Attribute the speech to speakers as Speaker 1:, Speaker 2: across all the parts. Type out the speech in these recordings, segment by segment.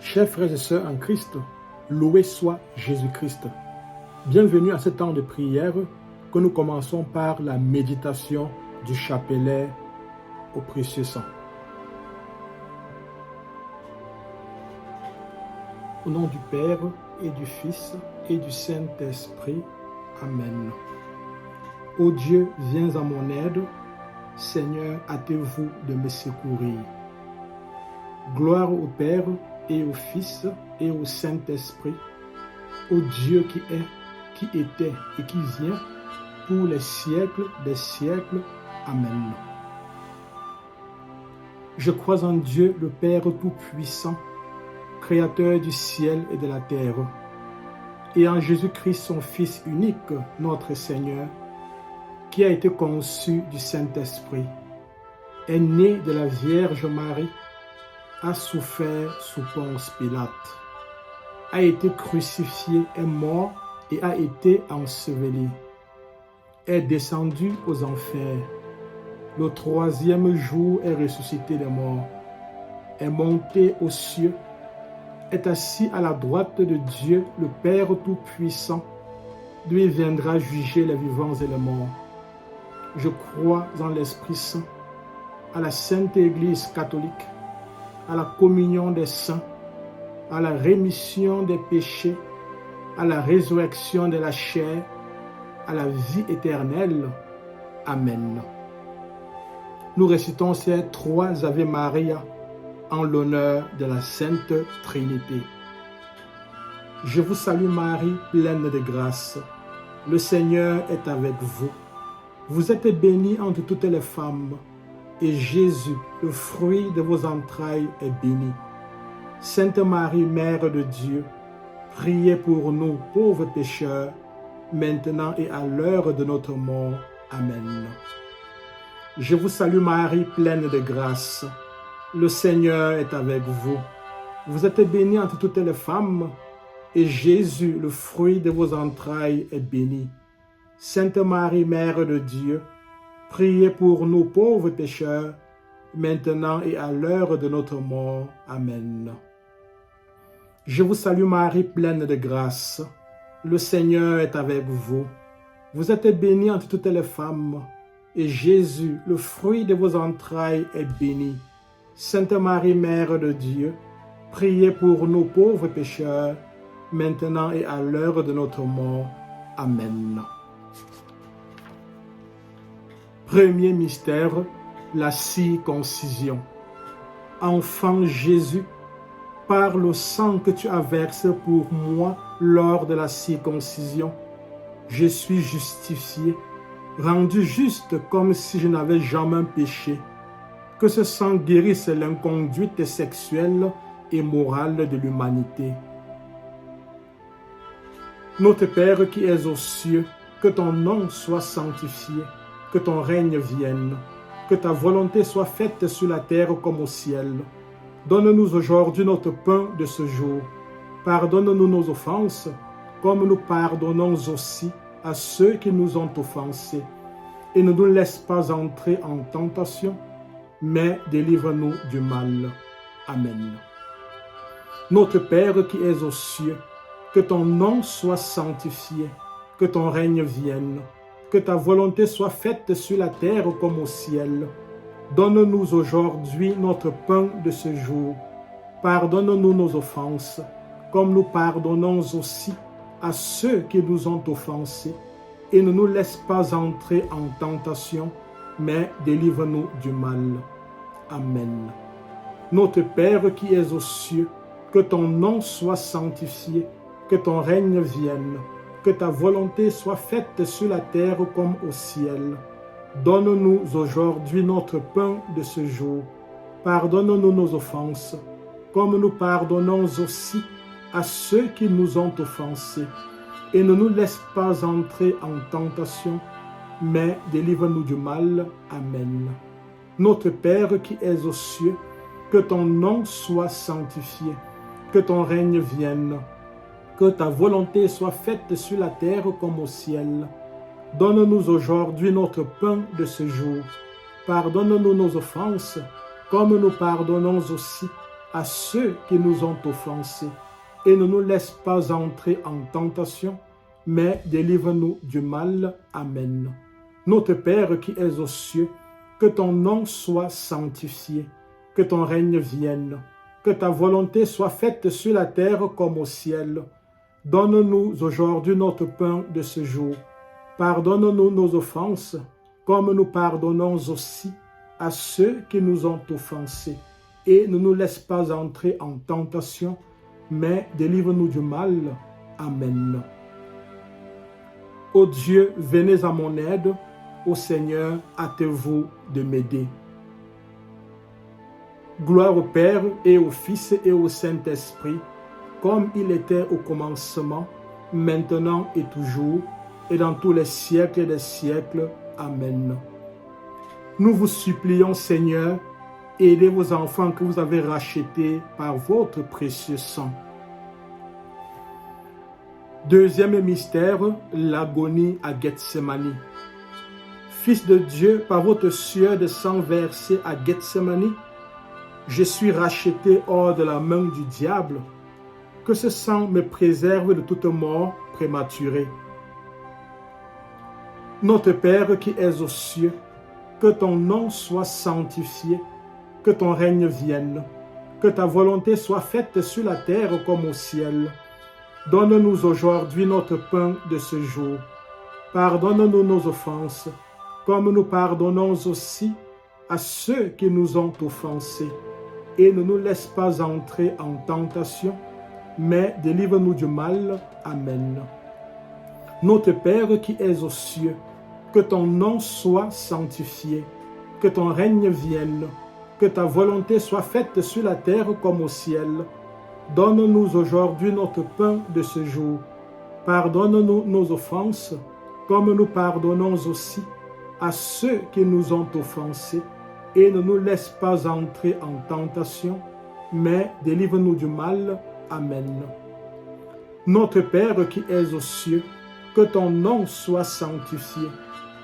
Speaker 1: Chers frères et sœurs en Christ, loué soit Jésus-Christ. Bienvenue à ce temps de prière que nous commençons par la méditation du chapelet au précieux sang. Au nom du Père et du Fils et du Saint-Esprit. Amen. Ô Dieu, viens à mon aide. Seigneur, hâtez-vous de me secourir. Gloire au Père et au Fils et au Saint-Esprit, au Dieu qui est, qui était et qui vient, pour les siècles des siècles. Amen. Je crois en Dieu, le Père Tout-Puissant, Créateur du ciel et de la terre, et en Jésus-Christ, son Fils unique, notre Seigneur, qui a été conçu du Saint-Esprit, est né de la Vierge Marie, a souffert sous Ponce Pilate, a été crucifié, est mort et a été enseveli, est descendu aux enfers, le troisième jour est ressuscité des morts, est monté aux cieux, est assis à la droite de Dieu, le Père Tout-Puissant, d'où il viendra juger les vivants et les morts. Je crois en l'Esprit Saint, à la Sainte Église catholique, à la communion des saints, à la rémission des péchés, à la résurrection de la chair, à la vie éternelle. Amen. Nous récitons ces trois Ave Maria en l'honneur de la Sainte Trinité. Je vous salue Marie, pleine de grâce. Le Seigneur est avec vous. Vous êtes bénie entre toutes les femmes, et Jésus, le fruit de vos entrailles, est béni. Sainte Marie, Mère de Dieu, priez pour nous pauvres pécheurs, maintenant et à l'heure de notre mort. Amen. Je vous salue Marie, pleine de grâce. Le Seigneur est avec vous. Vous êtes bénie entre toutes les femmes, et Jésus, le fruit de vos entrailles, est béni. Sainte Marie, Mère de Dieu, priez pour nous pauvres pécheurs, maintenant et à l'heure de notre mort. Amen. Je vous salue Marie, pleine de grâce. Le Seigneur est avec vous. Vous êtes bénie entre toutes les femmes, et Jésus, le fruit de vos entrailles, est béni. Sainte Marie, Mère de Dieu, priez pour nous pauvres pécheurs, maintenant et à l'heure de notre mort. Amen. Premier mystère, la circoncision. Enfant Jésus, par le sang que tu as versé pour moi lors de la circoncision, je suis justifié, rendu juste comme si je n'avais jamais péché. Que ce sang guérisse l'inconduite sexuelle et morale de l'humanité. Notre Père qui es aux cieux, que ton nom soit sanctifié, que ton règne vienne, que ta volonté soit faite sur la terre comme au ciel. Donne-nous aujourd'hui notre pain de ce jour. Pardonne-nous nos offenses, comme nous pardonnons aussi à ceux qui nous ont offensés. Et ne nous laisse pas entrer en tentation, mais délivre-nous du mal. Amen. Notre Père qui es aux cieux, que ton nom soit sanctifié, que ton règne vienne, que ta volonté soit faite sur la terre comme au ciel. Donne-nous aujourd'hui notre pain de ce jour. Pardonne-nous nos offenses, comme nous pardonnons aussi à ceux qui nous ont offensés. Et ne nous laisse pas entrer en tentation, mais délivre-nous du mal. Amen. Notre Père qui es aux cieux, que ton nom soit sanctifié, que ton règne vienne, que ta volonté soit faite sur la terre comme au ciel. Donne-nous aujourd'hui notre pain de ce jour. Pardonne-nous nos offenses, comme nous pardonnons aussi à ceux qui nous ont offensés. Et ne nous laisse pas entrer en tentation, mais délivre-nous du mal. Amen. Notre Père qui es aux cieux, que ton nom soit sanctifié, que ton règne vienne, que ta volonté soit faite sur la terre comme au ciel. Donne-nous aujourd'hui notre pain de ce jour. Pardonne-nous nos offenses, comme nous pardonnons aussi à ceux qui nous ont offensés, et ne nous laisse pas entrer en tentation, mais délivre-nous du mal. Amen. Notre Père qui es aux cieux, que ton nom soit sanctifié, que ton règne vienne, que ta volonté soit faite sur la terre comme au ciel. Donne-nous aujourd'hui notre pain de ce jour. Pardonne-nous nos offenses, comme nous pardonnons aussi à ceux qui nous ont offensés. Et ne nous laisse pas entrer en tentation, mais délivre-nous du mal. Amen. Ô Dieu, venez à mon aide. Ô Seigneur, hâtez-vous de m'aider. Gloire au Père et au Fils et au Saint-Esprit, comme il était au commencement, maintenant et toujours, et dans tous les siècles des siècles. Amen. Nous vous supplions, Seigneur, aidez vos enfants que vous avez rachetés par votre précieux sang. Deuxième mystère, l'agonie à Gethsémani. Fils de Dieu, par votre sueur de sang versé à Gethsémani, je suis racheté hors de la main du diable. Que ce sang me préserve de toute mort prématurée. Notre Père qui es aux cieux, que ton nom soit sanctifié, que ton règne vienne, que ta volonté soit faite sur la terre comme au ciel. Donne-nous aujourd'hui notre pain de ce jour. Pardonne-nous nos offenses, comme nous pardonnons aussi à ceux qui nous ont offensés. Et ne nous laisse pas entrer en tentation, mais délivre-nous du mal. Amen. Notre Père qui es aux cieux, que ton nom soit sanctifié, que ton règne vienne, que ta volonté soit faite sur la terre comme au ciel. Donne-nous aujourd'hui notre pain de ce jour. Pardonne-nous nos offenses, comme nous pardonnons aussi à ceux qui nous ont offensés. Et ne nous laisse pas entrer en tentation, mais délivre-nous du mal. Amen. Notre Père qui es aux cieux, que ton nom soit sanctifié,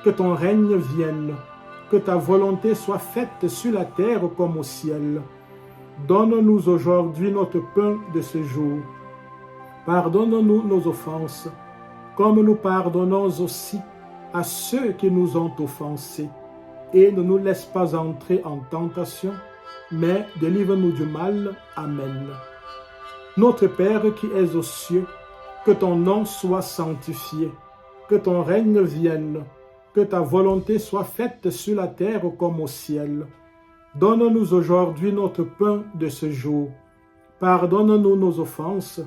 Speaker 1: que ton règne vienne, que ta volonté soit faite sur la terre comme au ciel. Donne-nous aujourd'hui notre pain de ce jour. Pardonne-nous nos offenses, comme nous pardonnons aussi à ceux qui nous ont offensés. Et ne nous laisse pas entrer en tentation, mais délivre-nous du mal. Amen. Notre Père qui es aux cieux, que ton nom soit sanctifié, que ton règne vienne, que ta volonté soit faite sur la terre comme au ciel. Donne-nous aujourd'hui notre pain de ce jour. Pardonne-nous nos offenses,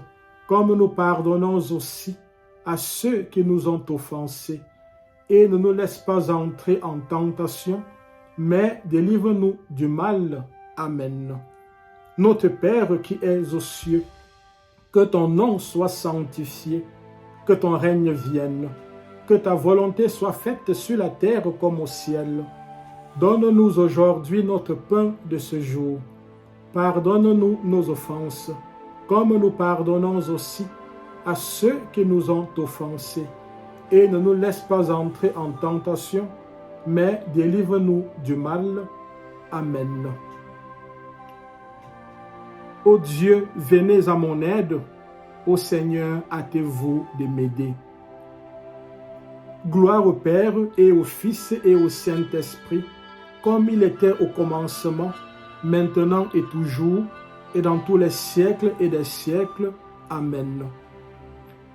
Speaker 1: comme nous pardonnons aussi à ceux qui nous ont offensés. Et ne nous laisse pas entrer en tentation, mais délivre-nous du mal. Amen. Notre Père qui es aux cieux, que ton nom soit sanctifié, que ton règne vienne, que ta volonté soit faite sur la terre comme au ciel. Donne-nous aujourd'hui notre pain de ce jour. Pardonne-nous nos offenses, comme nous pardonnons aussi à ceux qui nous ont offensés. Et ne nous laisse pas entrer en tentation, mais délivre-nous du mal. Amen. Ô Dieu, venez à mon aide. Ô Seigneur, hâtez-vous de m'aider. Gloire au Père et au Fils et au Saint-Esprit, comme il était au commencement, maintenant et toujours, et dans tous les siècles et des siècles. Amen.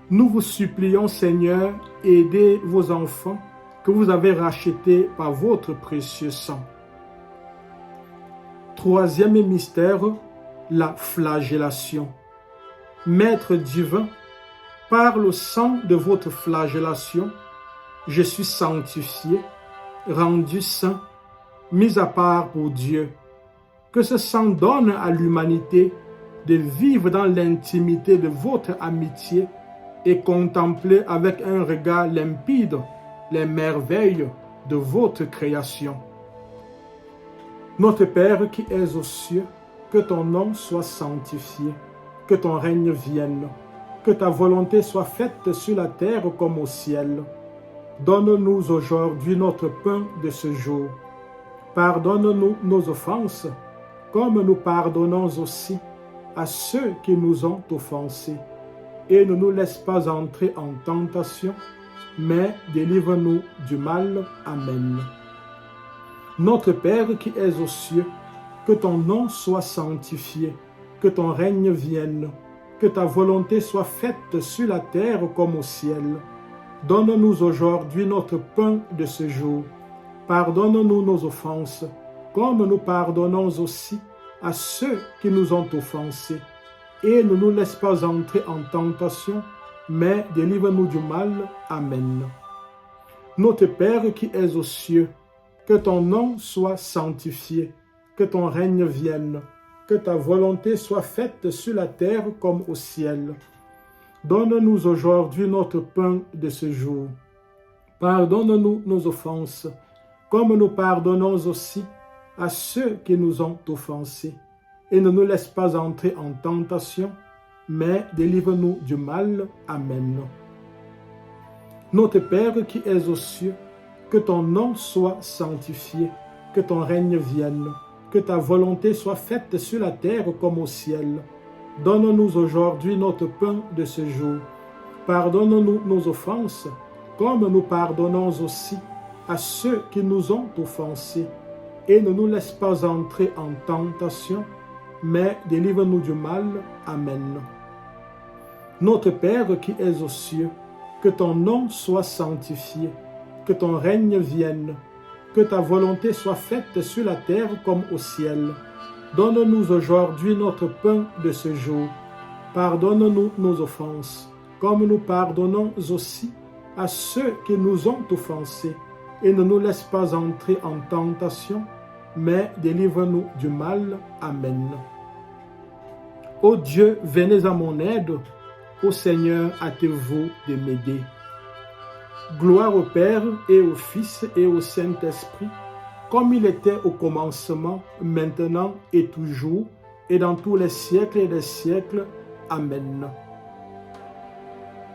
Speaker 1: Nous vous supplions, Seigneur, aidez vos enfants que vous avez rachetés par votre précieux sang. Troisième mystère, la flagellation. Maître divin, par le sang de votre flagellation, je suis sanctifié, rendu saint, mis à part pour Dieu. Que ce sang donne à l'humanité de vivre dans l'intimité de votre amitié et contempler avec un regard limpide les merveilles de votre création. Notre Père qui es aux cieux, que ton nom soit sanctifié, que ton règne vienne, que ta volonté soit faite sur la terre comme au ciel. Donne-nous aujourd'hui notre pain de ce jour. Pardonne-nous nos offenses, comme nous pardonnons aussi à ceux qui nous ont offensés. Et ne nous laisse pas entrer en tentation, mais délivre-nous du mal. Amen. Notre Père qui es aux cieux, que ton nom soit sanctifié, que ton règne vienne, que ta volonté soit faite sur la terre comme au ciel. Donne-nous aujourd'hui notre pain de ce jour. Pardonne-nous nos offenses, comme nous pardonnons aussi à ceux qui nous ont offensés. Et ne nous laisse pas entrer en tentation, mais délivre-nous du mal. Amen. Notre Père qui es aux cieux, que ton nom soit sanctifié, que ton règne vienne, que ta volonté soit faite sur la terre comme au ciel. Donne-nous aujourd'hui notre pain de ce jour. Pardonne-nous nos offenses, comme nous pardonnons aussi à ceux qui nous ont offensés. Et ne nous laisse pas entrer en tentation, mais délivre-nous du mal. Amen. Notre Père qui es aux cieux, que ton nom soit sanctifié, que ton règne vienne, que ta volonté soit faite sur la terre comme au ciel. Donne-nous aujourd'hui notre pain de ce jour. Pardonne-nous nos offenses, comme nous pardonnons aussi à ceux qui nous ont offensés. Et ne nous laisse pas entrer en tentation, mais délivre-nous du mal. Amen. Notre Père qui es aux cieux, que ton nom soit sanctifié, que ton règne vienne, que ta volonté soit faite sur la terre comme au ciel. Donne-nous aujourd'hui notre pain de ce jour. Pardonne-nous nos offenses, comme nous pardonnons aussi à ceux qui nous ont offensés. Et ne nous laisse pas entrer en tentation, mais délivre-nous du mal. Amen. Ô Dieu, venez à mon aide. Ô Seigneur, hâtez-vous de m'aider. Gloire au Père et au Fils et au Saint-Esprit, comme il était au commencement, maintenant et toujours, et dans tous les siècles des siècles. Amen.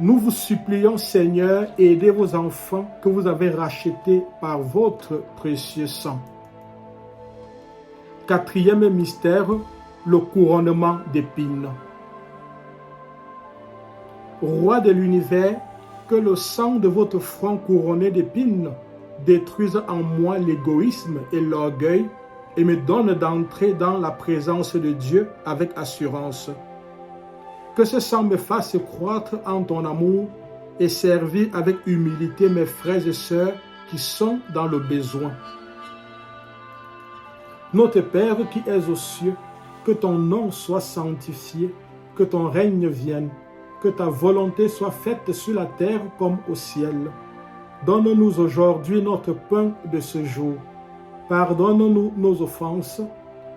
Speaker 1: Nous vous supplions, Seigneur, aidez vos enfants que vous avez rachetés par votre précieux sang. Quatrième mystère, le couronnement d'épines. Roi de l'univers, que le sang de votre front couronné d'épines détruise en moi l'égoïsme et l'orgueil et me donne d'entrer dans la présence de Dieu avec assurance. Que ce sang me fasse croître en ton amour et servir avec humilité mes frères et sœurs qui sont dans le besoin. Notre Père qui es aux cieux, que ton nom soit sanctifié, que ton règne vienne, que ta volonté soit faite sur la terre comme au ciel. Donne-nous aujourd'hui notre pain de ce jour. Pardonne-nous nos offenses,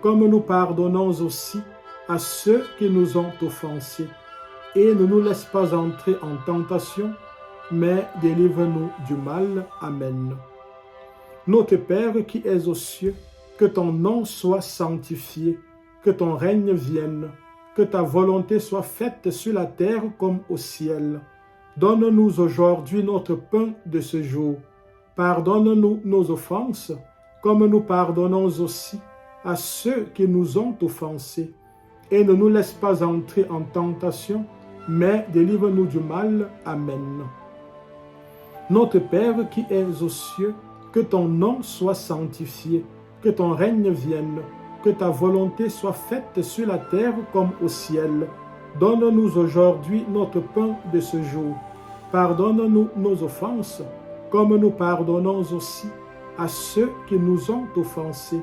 Speaker 1: comme nous pardonnons aussi à ceux qui nous ont offensés. Et ne nous laisse pas entrer en tentation, mais délivre-nous du mal. Amen. Notre Père qui es aux cieux, que ton nom soit sanctifié, que ton règne vienne, que ta volonté soit faite sur la terre comme au ciel. Donne-nous aujourd'hui notre pain de ce jour. Pardonne-nous nos offenses, comme nous pardonnons aussi à ceux qui nous ont offensés. Et ne nous laisse pas entrer en tentation, mais délivre-nous du mal. Amen. Notre Père qui es aux cieux, que ton nom soit sanctifié, que ton règne vienne, que ta volonté soit faite sur la terre comme au ciel. Donne-nous aujourd'hui notre pain de ce jour. Pardonne-nous nos offenses, comme nous pardonnons aussi à ceux qui nous ont offensés.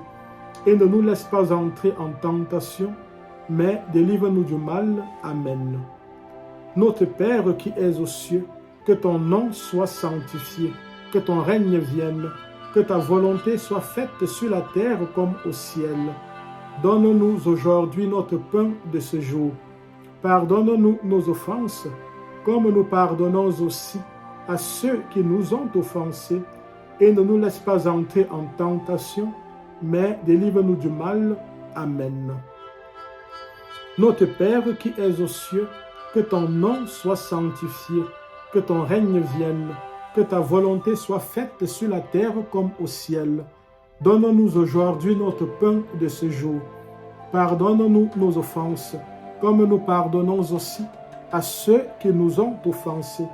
Speaker 1: Et ne nous laisse pas entrer en tentation, mais délivre-nous du mal. Amen. Notre Père qui es aux cieux, que ton nom soit sanctifié, que ton règne vienne, que ta volonté soit faite sur la terre comme au ciel. Donne-nous aujourd'hui notre pain de ce jour. Pardonne-nous nos offenses, comme nous pardonnons aussi à ceux qui nous ont offensés. Et ne nous laisse pas entrer en tentation, mais délivre-nous du mal. Amen. Notre Père qui es aux cieux, que ton nom soit sanctifié, que ton règne vienne, que ta volonté soit faite sur la terre comme au ciel. Donne-nous aujourd'hui notre pain de ce jour. Pardonne-nous nos offenses, comme nous pardonnons aussi à ceux qui nous ont offensés.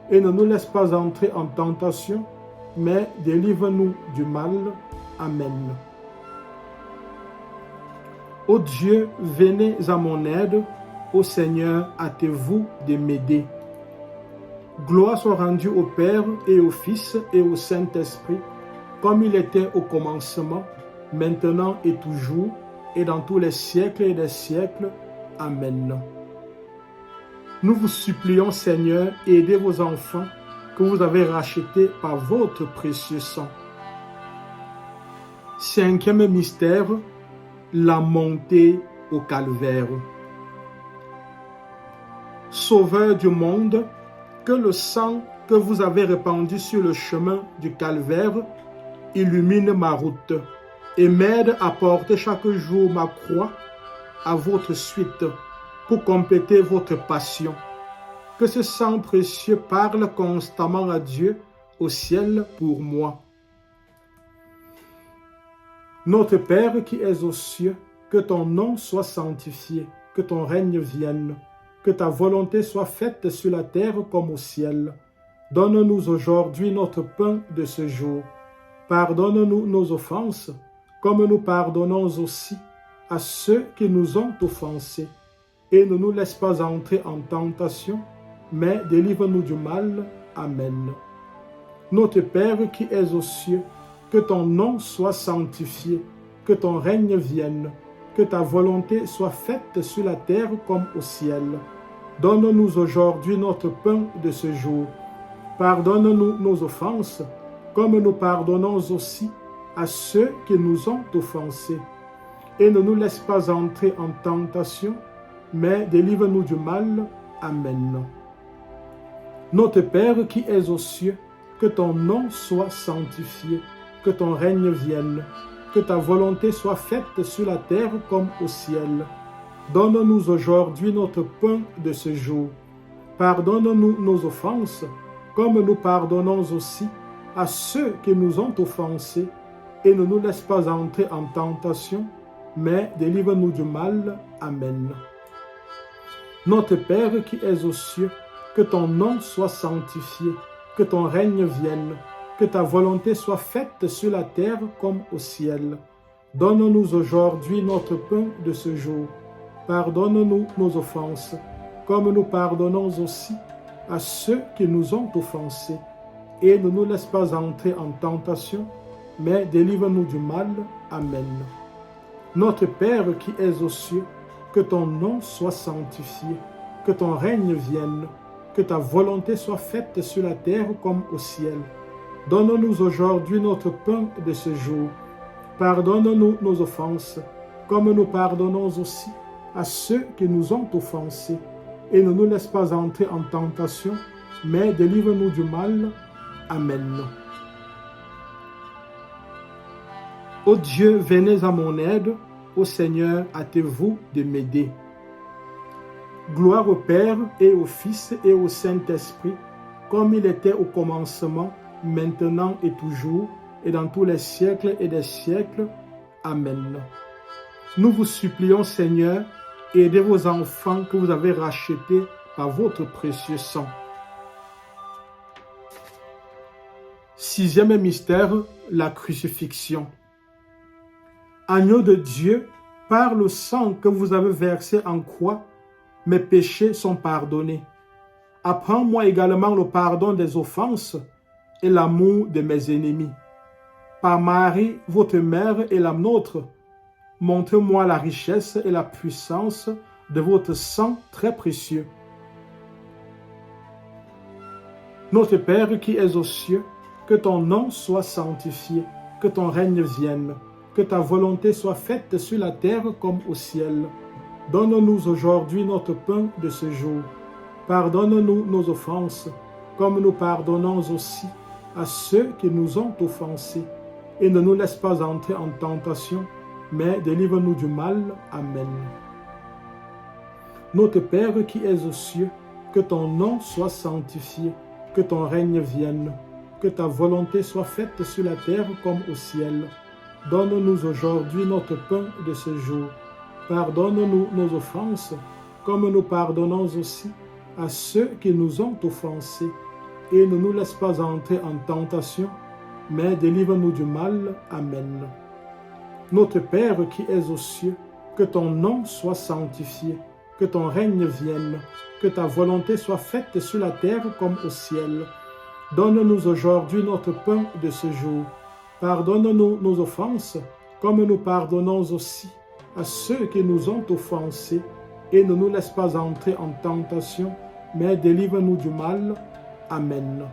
Speaker 1: Et ne nous laisse pas entrer en tentation, mais délivre-nous du mal. Amen. Ô Dieu, venez à mon aide. Ô Seigneur, hâtez-vous de m'aider. Gloire soit rendue au Père et au Fils et au Saint-Esprit, comme il était au commencement, maintenant et toujours, et dans tous les siècles et des siècles. Amen. Nous vous supplions, Seigneur, aidez vos enfants que vous avez rachetés par votre précieux sang. Cinquième mystère, la montée au calvaire. Sauveur du monde, que le sang que vous avez répandu sur le chemin du calvaire illumine ma route et m'aide à porter chaque jour ma croix à votre suite pour compléter votre passion. Que ce sang précieux parle constamment à Dieu au ciel pour moi. Notre Père qui es aux cieux, que ton nom soit sanctifié, que ton règne vienne, que ta volonté soit faite sur la terre comme au ciel. Donne-nous aujourd'hui notre pain de ce jour. Pardonne-nous nos offenses, comme nous pardonnons aussi à ceux qui nous ont offensés. Et ne nous laisse pas entrer en tentation, mais délivre-nous du mal. Amen. Notre Père qui es aux cieux, que ton nom soit sanctifié, que ton règne vienne, que ta volonté soit faite sur la terre comme au ciel. Donne-nous aujourd'hui notre pain de ce jour. Pardonne-nous nos offenses, comme nous pardonnons aussi à ceux qui nous ont offensés. Et ne nous laisse pas entrer en tentation, mais délivre-nous du mal. Amen. Notre Père qui es aux cieux, que ton nom soit sanctifié, que ton règne vienne, que ta volonté soit faite sur la terre comme au ciel. Donne-nous aujourd'hui notre pain de ce jour. Pardonne-nous nos offenses, comme nous pardonnons aussi à ceux qui nous ont offensés, et ne nous laisse pas entrer en tentation, mais délivre-nous du mal. Amen. Notre Père qui es aux cieux, que ton nom soit sanctifié, que ton règne vienne, que ta volonté soit faite sur la terre comme au ciel. Donne-nous aujourd'hui notre pain de ce jour. Pardonne-nous nos offenses, comme nous pardonnons aussi à ceux qui nous ont offensés. Et ne nous laisse pas entrer en tentation, mais délivre-nous du mal. Amen. Notre Père qui es aux cieux, que ton nom soit sanctifié, que ton règne vienne, que ta volonté soit faite sur la terre comme au ciel. Donne-nous aujourd'hui notre pain de ce jour. Pardonne-nous nos offenses, comme nous pardonnons aussi à ceux qui nous ont offensés. Et ne nous laisse pas entrer en tentation, mais délivre-nous du mal. Amen. Ô Dieu, venez à mon aide. Ô Seigneur, hâtez-vous de m'aider. Gloire au Père et au Fils et au Saint-Esprit, comme il était au commencement, maintenant et toujours, et dans tous les siècles et des siècles. Amen. Nous vous supplions, Seigneur, aidez vos enfants que vous avez rachetés par votre précieux sang. Sixième mystère, la crucifixion. Agneau de Dieu, par le sang que vous avez versé en croix, mes péchés sont pardonnés. Apprends-moi également le pardon des offenses et l'amour de mes ennemis. Par Marie, votre mère et la nôtre, montrez-moi la richesse et la puissance de votre sang très précieux. Notre Père qui es aux cieux, que ton nom soit sanctifié, que ton règne vienne, que ta volonté soit faite sur la terre comme au ciel. Donne-nous aujourd'hui notre pain de ce jour. Pardonne-nous nos offenses, comme nous pardonnons aussi à ceux qui nous ont offensés. Et ne nous laisse pas entrer en tentation, mais délivre-nous du mal. Amen. Notre Père qui es aux cieux, que ton nom soit sanctifié, que ton règne vienne, que ta volonté soit faite sur la terre comme au ciel. Donne-nous aujourd'hui notre pain de ce jour. pardonne-nous nos offenses, comme nous pardonnons aussi à ceux qui nous ont offensés. Et ne nous laisse pas entrer en tentation, mais délivre-nous du mal. Amen. Notre Père qui es aux cieux, que ton nom soit sanctifié, que ton règne vienne, que ta volonté soit faite sur la terre comme au ciel. Donne-nous aujourd'hui notre pain de ce jour. Pardonne-nous nos offenses, comme nous pardonnons aussi à ceux qui nous ont offensés. Et ne nous laisse pas entrer en tentation, mais délivre-nous du mal. Amen.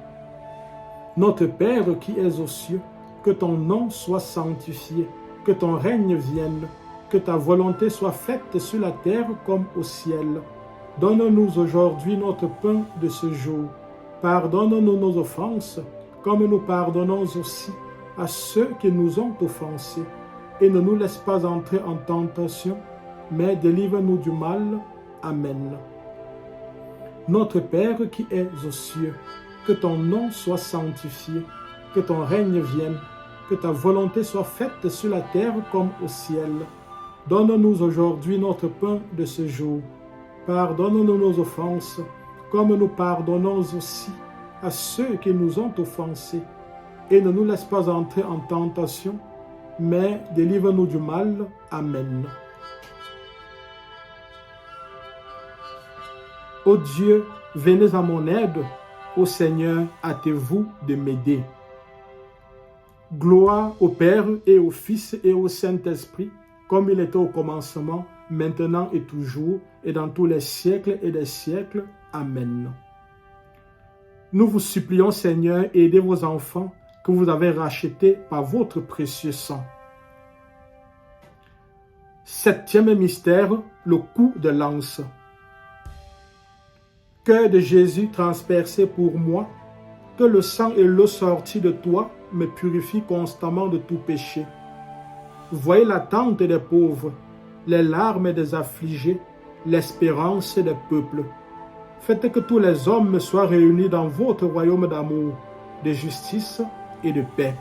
Speaker 1: Notre Père qui es aux cieux, que ton nom soit sanctifié, que ton règne vienne, que ta volonté soit faite sur la terre comme au ciel. Donne-nous aujourd'hui notre pain de ce jour. Pardonne-nous nos offenses, comme nous pardonnons aussi à ceux qui nous ont offensés. Et ne nous laisse pas entrer en tentation, mais délivre-nous du mal. Amen. Notre Père qui es aux cieux, que ton nom soit sanctifié, que ton règne vienne, que ta volonté soit faite sur la terre comme au ciel. Donne-nous aujourd'hui notre pain de ce jour. Pardonne-nous nos offenses, comme nous pardonnons aussi à ceux qui nous ont offensés. Et ne nous laisse pas entrer en tentation, mais délivre-nous du mal. Amen. Ô Dieu, venez à mon aide. Ô Seigneur, hâtez-vous de m'aider. Gloire au Père et au Fils et au Saint-Esprit, comme il était au commencement, maintenant et toujours, et dans tous les siècles et des siècles. Amen. Nous vous supplions, Seigneur, aidez vos enfants que vous avez rachetés par votre précieux sang. Septième mystère, le coup de lance. Cœur de Jésus transpercé pour moi, que le sang et l'eau sortis de toi me purifient constamment de tout péché. Voyez l'attente des pauvres, les larmes des affligés, l'espérance des peuples. Faites que tous les hommes soient réunis dans votre royaume d'amour, de justice et de paix.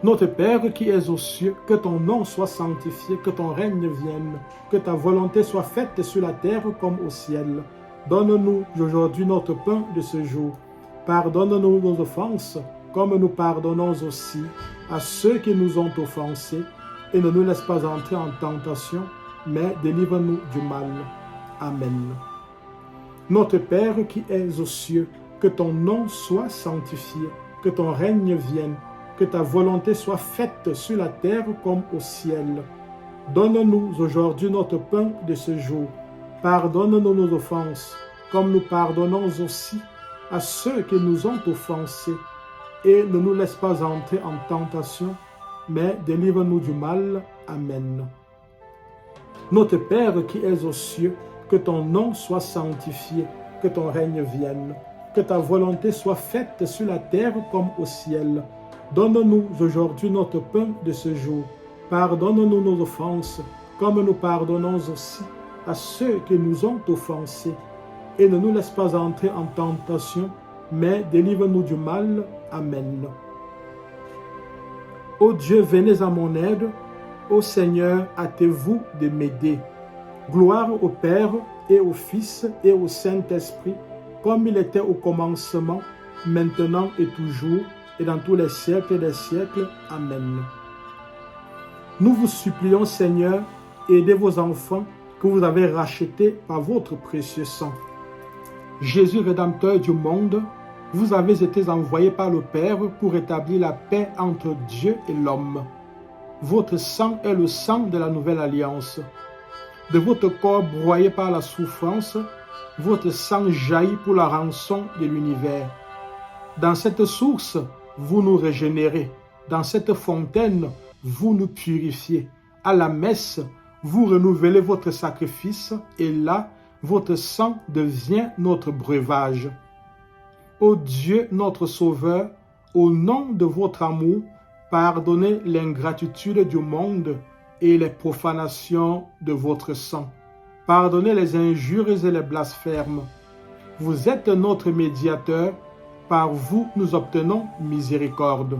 Speaker 1: Notre Père qui es aux cieux, que ton nom soit sanctifié, que ton règne vienne, que ta volonté soit faite sur la terre comme au ciel. Donne-nous aujourd'hui notre pain de ce jour. Pardonne-nous nos offenses, comme nous pardonnons aussi à ceux qui nous ont offensés. Et ne nous laisse pas entrer en tentation, mais délivre-nous du mal. Amen. Notre Père qui es aux cieux, que ton nom soit sanctifié, que ton règne vienne, que ta volonté soit faite sur la terre comme au ciel. Donne-nous aujourd'hui notre pain de ce jour. Pardonne-nous nos offenses, comme nous pardonnons aussi à ceux qui nous ont offensés. Et ne nous laisse pas entrer en tentation, mais délivre-nous du mal. Amen. Notre Père qui es aux cieux, que ton nom soit sanctifié, que ton règne vienne, que ta volonté soit faite sur la terre comme au ciel. Donne-nous aujourd'hui notre pain de ce jour. Pardonne-nous nos offenses, comme nous pardonnons aussi à ceux qui nous ont offensés. Et ne nous laisse pas entrer en tentation, mais délivre-nous du mal. Amen. Ô Dieu, venez à mon aide. Ô Seigneur, hâtez-vous de m'aider. Gloire au Père et au Fils et au Saint-Esprit, comme il était au commencement, maintenant et toujours, et dans tous les siècles des siècles. Amen. Nous vous supplions, Seigneur, aidez vos enfants que vous avez rachetés par votre précieux sang. Jésus, Rédempteur du monde, vous avez été envoyé par le Père pour établir la paix entre Dieu et l'homme. Votre sang est le sang de la nouvelle alliance. De votre corps broyé par la souffrance, votre sang jaillit pour la rançon de l'univers. Dans cette source, vous nous régénérez. Dans cette fontaine, vous nous purifiez. À la messe, vous renouvelez votre sacrifice et là, votre sang devient notre breuvage. Ô Dieu, notre Sauveur, au nom de votre amour, pardonnez l'ingratitude du monde et les profanations de votre sang. Pardonnez les injures et les blasphèmes. Vous êtes notre médiateur, par vous nous obtenons miséricorde.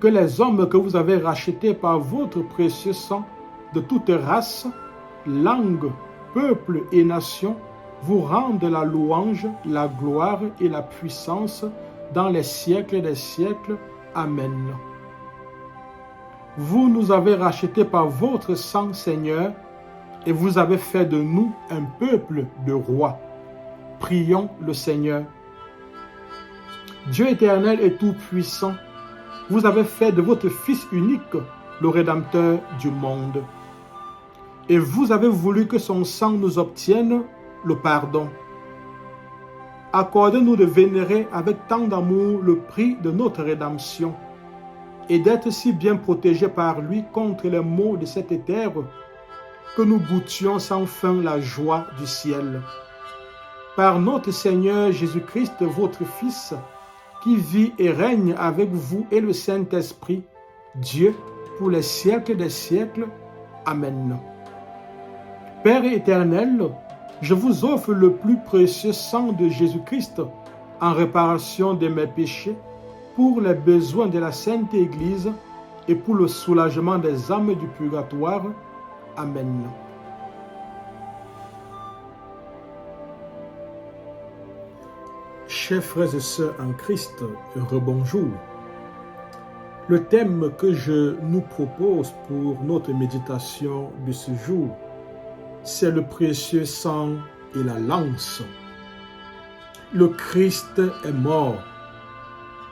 Speaker 1: Que les hommes que vous avez rachetés par votre précieux sang de toute race, langue, peuple et nation vous rendent la louange, la gloire et la puissance dans les siècles des siècles. Amen. Vous nous avez rachetés par votre sang, Seigneur, et vous avez fait de nous un peuple de rois. Prions le Seigneur. Dieu éternel et tout-puissant, vous avez fait de votre Fils unique le Rédempteur du monde. Et vous avez voulu que son sang nous obtienne le pardon. Accordez-nous de vénérer avec tant d'amour le prix de notre rédemption et d'être si bien protégés par lui contre les maux de cette terre que nous goûtions sans fin la joie du ciel. Par notre Seigneur Jésus-Christ, votre Fils, qui vit et règne avec vous et le Saint-Esprit, Dieu, pour les siècles des siècles. Amen. Père éternel, je vous offre le plus précieux sang de Jésus-Christ en réparation de mes péchés, pour les besoins de la Sainte Église et pour le soulagement des âmes du purgatoire. Amen. Chers frères et sœurs en Christ, rebonjour. Le thème que je nous propose pour notre méditation de ce jour, c'est le précieux sang et la lance. Le Christ est mort.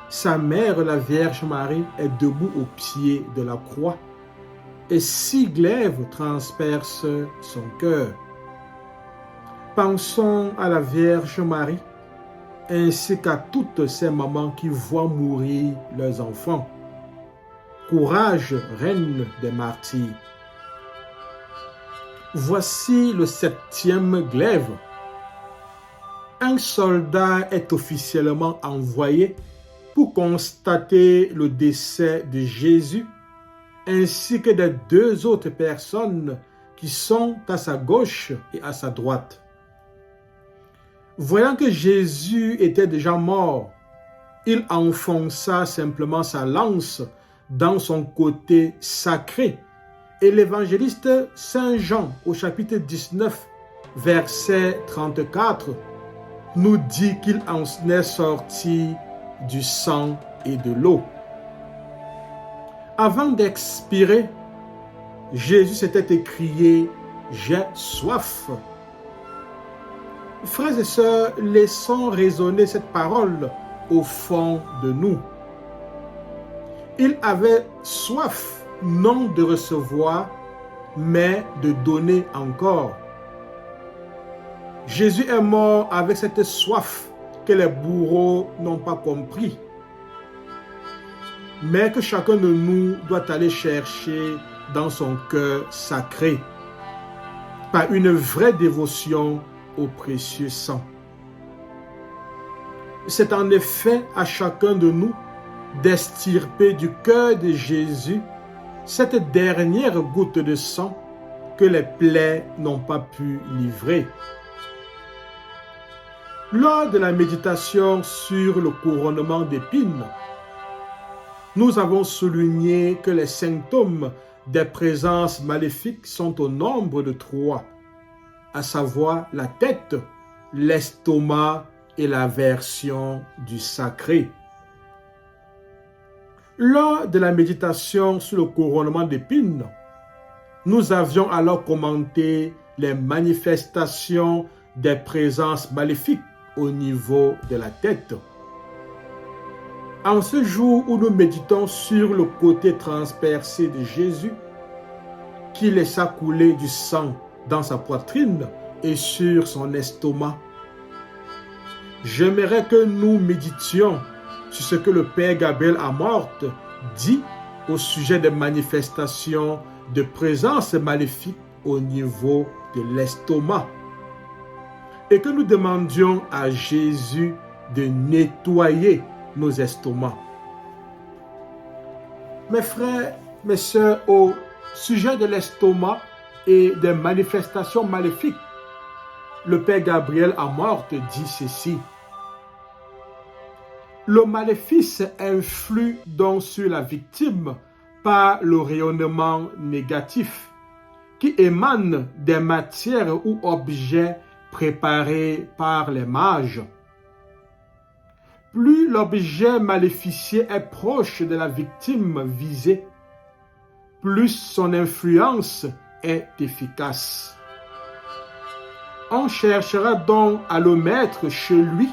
Speaker 1: Sa mère, la Vierge Marie, est debout au pied de la croix et 6 glaives transpercent son cœur. Pensons à la Vierge Marie ainsi qu'à toutes ces mamans qui voient mourir leurs enfants. Courage, reine des martyrs. Voici le 7e glaive. Un soldat est officiellement envoyé pour constater le décès de Jésus, ainsi que des 2 autres personnes qui sont à sa gauche et à sa droite. Voyant que Jésus était déjà mort, il enfonça simplement sa lance dans son côté sacré. Et l'évangéliste Saint Jean, au chapitre 19, verset 34, nous dit qu'il en est sorti du sang et de l'eau. Avant d'expirer, Jésus s'était écrié « J'ai soif ». Frères et sœurs, laissons résonner cette parole au fond de nous. Il avait soif, non de recevoir, mais de donner encore. Jésus est mort avec cette soif que les bourreaux n'ont pas compris, mais que chacun de nous doit aller chercher dans son cœur sacré, par une vraie dévotion au précieux sang. C'est en effet à chacun de nous d'extirper du cœur de Jésus cette dernière goutte de sang que les plaies n'ont pas pu livrer. Lors de la méditation sur le couronnement d'épines, nous avons souligné que les symptômes des présences maléfiques sont au nombre de 3, à savoir la tête, l'estomac et l'aversion du sacré. Lors de la méditation sur le couronnement d'épines, nous avions alors commenté les manifestations des présences maléfiques au niveau de la tête. En ce jour où nous méditons sur le côté transpercé de Jésus, qui laissa couler du sang dans sa poitrine et sur son estomac, j'aimerais que nous méditions sur ce que le Père Gabriel Amorth dit au sujet des manifestations de présence maléfique au niveau de l'estomac, et que nous demandions à Jésus de nettoyer nos estomacs. Mes frères, mes sœurs, au sujet de l'estomac et des manifestations maléfiques, le Père Gabriel Amorth dit ceci. Le maléfice influe donc sur la victime par le rayonnement négatif qui émane des matières ou objets préparés par les mages. Plus l'objet maléficié est proche de la victime visée, plus son influence est efficace. On cherchera donc à le mettre chez lui,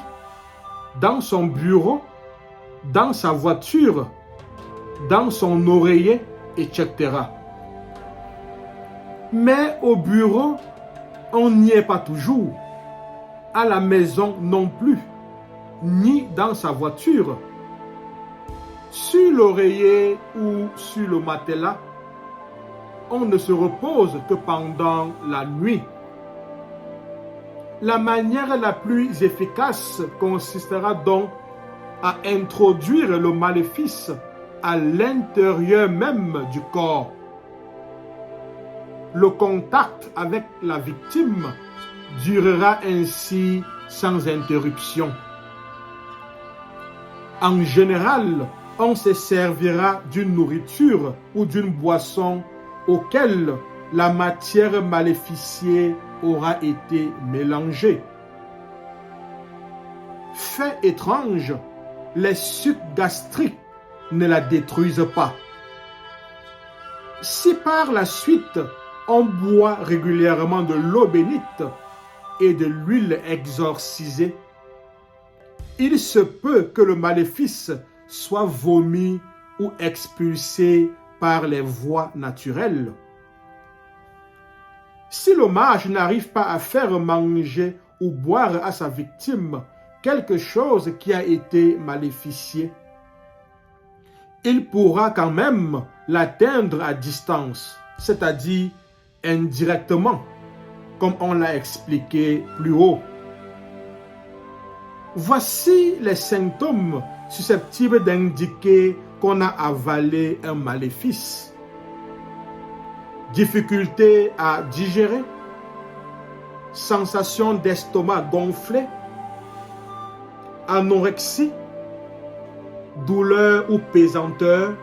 Speaker 1: dans son bureau, dans sa voiture, dans son oreiller, etc. Mais au bureau, on n'y est pas toujours. À la maison non plus, ni dans sa voiture. Sur l'oreiller ou sur le matelas, on ne se repose que pendant la nuit. La manière la plus efficace consistera donc à introduire le maléfice à l'intérieur même du corps. Le contact avec la victime durera ainsi sans interruption. En général, on se servira d'une nourriture ou d'une boisson auquel la matière maléficiée aura été mélangée. Fait étrange, les sucs gastriques ne la détruisent pas. Si par la suite on boit régulièrement de l'eau bénite et de l'huile exorcisée, il se peut que le maléfice soit vomi ou expulsé par les voies naturelles. Si le mage n'arrive pas à faire manger ou boire à sa victime quelque chose qui a été maléficié, il pourra quand même l'atteindre à distance, c'est-à-dire indirectement, comme on l'a expliqué plus haut. Voici les symptômes susceptibles d'indiquer qu'on a avalé un maléfice. Difficulté à digérer, sensation d'estomac gonflé, anorexie, douleur ou pesanteur,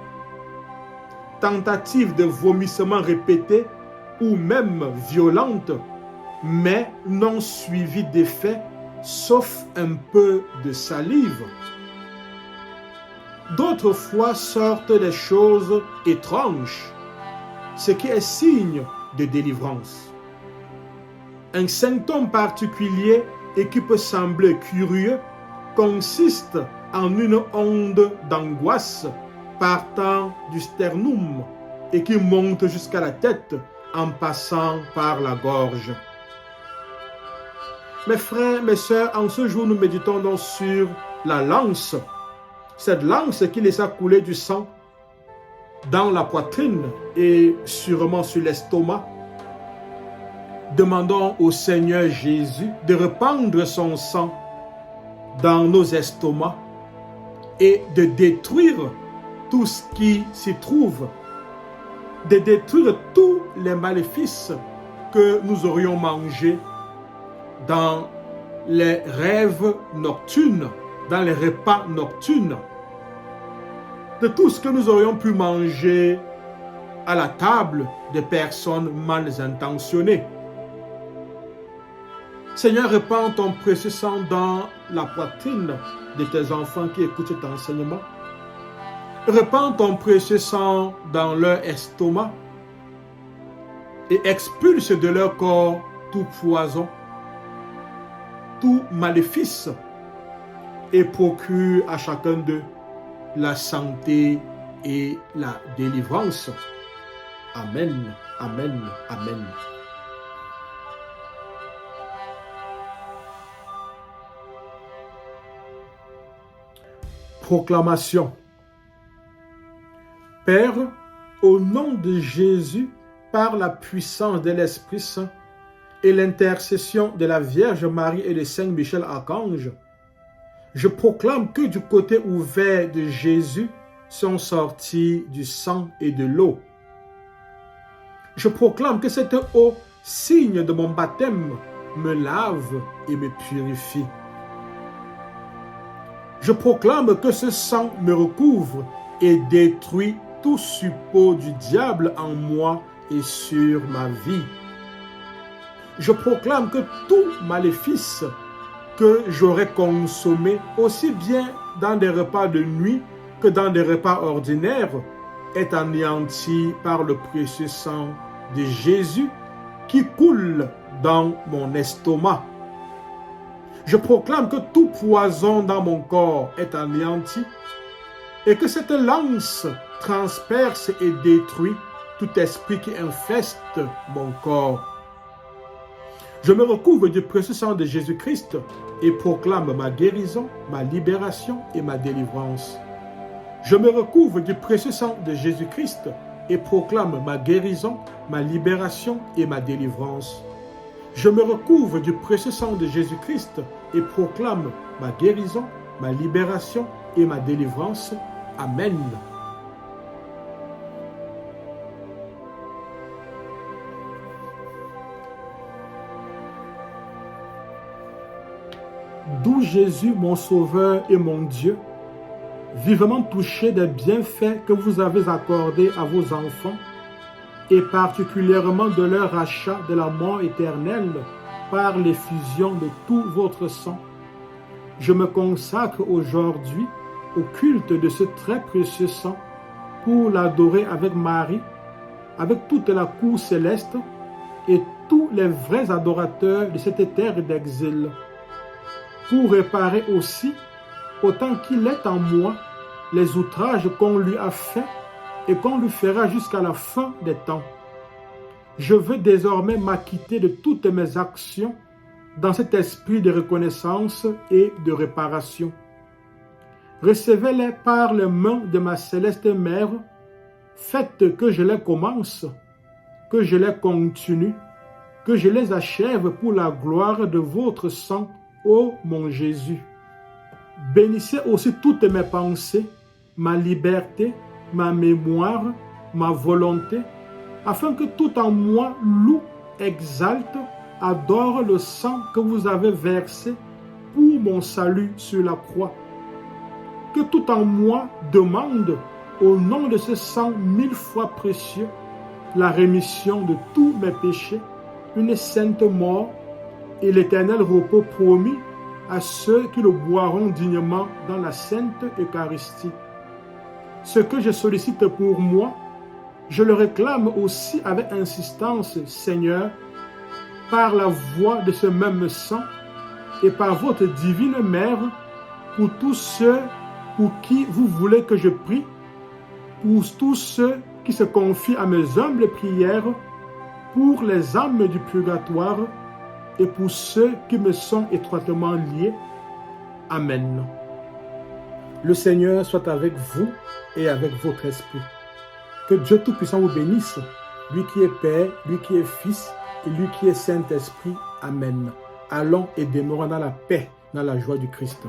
Speaker 1: tentative de vomissement répété ou même violente, mais non suivie d'effet, sauf un peu de salive. D'autres fois sortent des choses étranges, ce qui est signe de délivrance. Un symptôme particulier et qui peut sembler curieux consiste en une onde d'angoisse partant du sternum et qui monte jusqu'à la tête en passant par la gorge. Mes frères, mes sœurs, en ce jour, nous méditons donc sur la lance. Cette lance qui laissa couler du sang dans la poitrine et sûrement sur l'estomac. Demandons au Seigneur Jésus de répandre son sang dans nos estomacs et de détruire tout ce qui s'y trouve, de détruire tous les maléfices que nous aurions mangés dans les rêves nocturnes, dans les repas nocturnes, de tout ce que nous aurions pu manger à la table de personnes mal intentionnées. Seigneur, répands ton précieux sang dans la poitrine de tes enfants qui écoutent cet enseignement. Répands ton précieux sang dans leur estomac et expulse de leur corps tout poison, tout maléfice et procure à chacun d'eux la santé et la délivrance. Amen, amen, amen. Proclamation. Père, au nom de Jésus, par la puissance de l'Esprit Saint et l'intercession de la Vierge Marie et de Saint Michel Archange, je proclame que du côté ouvert de Jésus sont sortis du sang et de l'eau. Je proclame que cette eau, signe de mon baptême, me lave et me purifie. Je proclame que ce sang me recouvre et détruit tout suppôt du diable en moi et sur ma vie. Je proclame que tout maléfice que j'aurais consommé, aussi bien dans des repas de nuit que dans des repas ordinaires, est anéanti par le précieux sang de Jésus qui coule dans mon estomac. Je proclame que tout poison dans mon corps est anéanti et que cette lance transperce et détruit tout esprit qui infeste mon corps. Je me recouvre du précieux sang de Jésus-Christ et proclame ma guérison, ma libération et ma délivrance. Je me recouvre du précieux sang de Jésus-Christ et proclame ma guérison, ma libération et ma délivrance. Je me recouvre du précieux sang de Jésus-Christ et proclame ma guérison, ma libération et ma délivrance. Amen. D'où Jésus, mon Sauveur et mon Dieu, vivement touché des bienfaits que vous avez accordés à vos enfants, et particulièrement de leur rachat de la mort éternelle par l'effusion de tout votre sang, je me consacre aujourd'hui au culte de ce très précieux sang pour l'adorer avec Marie, avec toute la cour céleste et tous les vrais adorateurs de cette terre d'exil, pour réparer aussi, autant qu'il est en moi, les outrages qu'on lui a faits et qu'on lui fera jusqu'à la fin des temps. Je veux désormais m'acquitter de toutes mes actions dans cet esprit de reconnaissance et de réparation. Recevez-les par les mains de ma céleste Mère, faites que je les commence, que je les continue, que je les achève pour la gloire de votre sang, ô mon Jésus. Bénissez aussi toutes mes pensées, ma liberté, ma mémoire, ma volonté, afin que tout en moi loue, exalte, adore le sang que vous avez versé pour mon salut sur la croix. Que tout en moi demande, au nom de ce sang 1000 fois précieux, la rémission de tous mes péchés, une sainte mort et l'éternel repos promis à ceux qui le boiront dignement dans la sainte Eucharistie. Ce que je sollicite pour moi, je le réclame aussi avec insistance, Seigneur, par la voix de ce même sang et par votre divine Mère, pour tous ceux pour qui vous voulez que je prie, pour tous ceux qui se confient à mes humbles prières, pour les âmes du purgatoire et pour ceux qui me sont étroitement liés. Amen. Le Seigneur soit avec vous et avec votre esprit. Que Dieu Tout-Puissant vous bénisse, lui qui est Père, lui qui est Fils et lui qui est Saint-Esprit. Amen. Allons et demeurons dans la paix, dans la joie du Christ.